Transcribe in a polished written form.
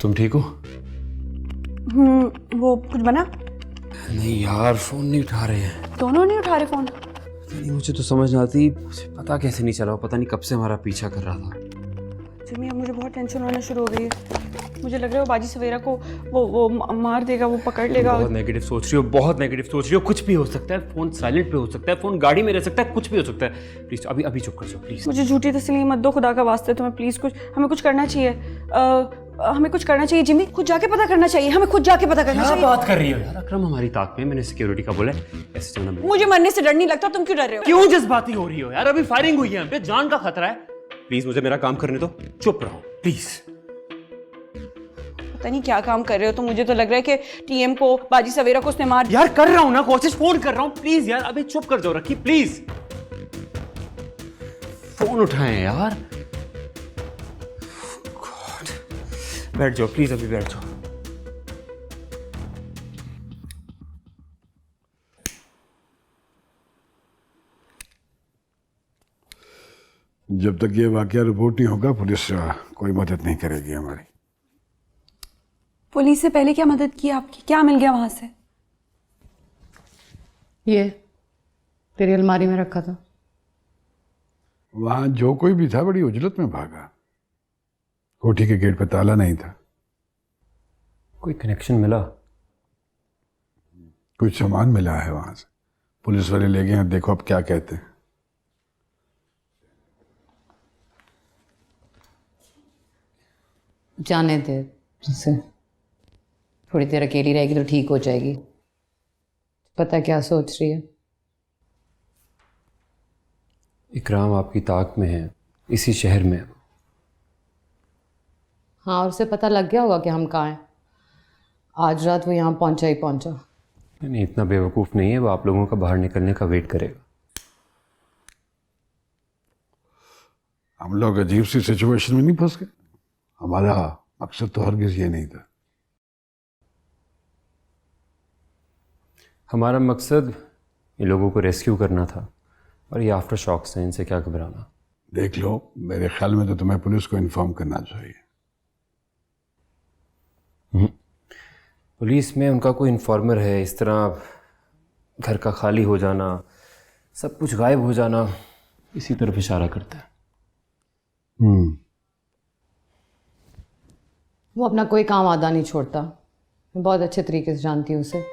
तुम ठीक हो? वो कुछ बना? नहीं यार, फोन नहीं उठा रहे हैं। दोनों नहीं उठा रहे फोन? नहीं, मुझे तो समझ नहीं आती, मुझे पता कैसे नहीं चला, पता नहीं कब से हमारा पीछा कर रहा था। जिमी, अब मुझे बहुत टेंशन होना शुरू हो गई है। मुझे लग रहा है वो बाजी सवेरा को वो मार देगा, वो पकड़ लेगा। बहुत नेगेटिव सोच रही हो, बहुत नेगेटिव सोच रही हो। कुछ भी हो सकता है, फोन साइलेंट पे हो सकता है, फोन गाड़ी में रह सकता है, कुछ भी हो सकता है। प्लीज अभी अभी चुप कर जाओ प्लीज। मुझे झूठी तस्लीम मत दो, खुदा का वास्ते तुम्हें प्लीज। हमें कुछ करना चाहिए। हमें कुछ करना चाहिए जिमी, खुद जाके पता करना चाहिए। हमें खुद जाके पता करना चाहिए। क्या बात कर रही हो यार? अकरम हमारी ताक में, मैंने सिक्योरिटी का बोला है, ऐसे चलना। मुझे मरने से डर नहीं लगता, तुम क्यों डर रहे हो? क्यों जज्बाती हो रही हो यार? अभी फायरिंग हुई है, हम पे जान का खतरा है। प्लीज मुझे मेरा काम करने दो, चुप रहो प्लीज। पता नहीं क्या काम कर रहे हो तो मुझे तो लग रहा है कि टीएम को, बाजी सवेरा को उसने मार। यार कर रहा हूं ना कोशिश, फोन कर रहा हूं। प्लीज यार अभी चुप कर जाओ, रखी प्लीज। फोन उठाएं यार। गॉड, बैठ जाओ प्लीज, अभी बैठ जाओ। जब तक ये वाकया रिपोर्ट नहीं होगा, पुलिस कोई मदद नहीं करेगी हमारी। पुलिस से पहले क्या मदद की आपकी? क्या मिल गया वहां से? ये तेरी अलमारी में रखा था। वहां जो कोई भी था बड़ी उजलत में भागा। कोठी के गेट पे ताला नहीं था। कोई कनेक्शन मिला? कुछ सामान मिला है वहां से, पुलिस वाले ले गए हैं। देखो अब क्या कहते हैं। जाने दे उसे, थोड़ी देर अकेली रहेगी तो ठीक हो जाएगी। पता क्या सोच रही है? इकराम आपकी ताक में है, इसी शहर में। हाँ, और उसे पता लग गया होगा कि हम कहाँ हैं। आज रात वो यहाँ पहुंचा ही पहुंचा। नहीं, इतना बेवकूफ़ नहीं है वो, आप लोगों का बाहर निकलने का वेट करेगा। हम लोग अजीब सी सिचुएशन में नहीं फंस गए? हमारा मकसद तो हरगिज ये नहीं था। हमारा मकसद इन लोगों को रेस्क्यू करना था, और ये आफ्टर शॉक्स हैं, इनसे क्या घबराना। देख लो, मेरे ख्याल में तो तुम्हें पुलिस को इन्फॉर्म करना चाहिए। पुलिस में उनका कोई इन्फॉर्मर है। इस तरह घर का खाली हो जाना, सब कुछ गायब हो जाना, इसी तरफ इशारा करता है। वो अपना कोई काम आधा नहीं छोड़ता। मैं बहुत अच्छे तरीके से जानती हूँ उसे।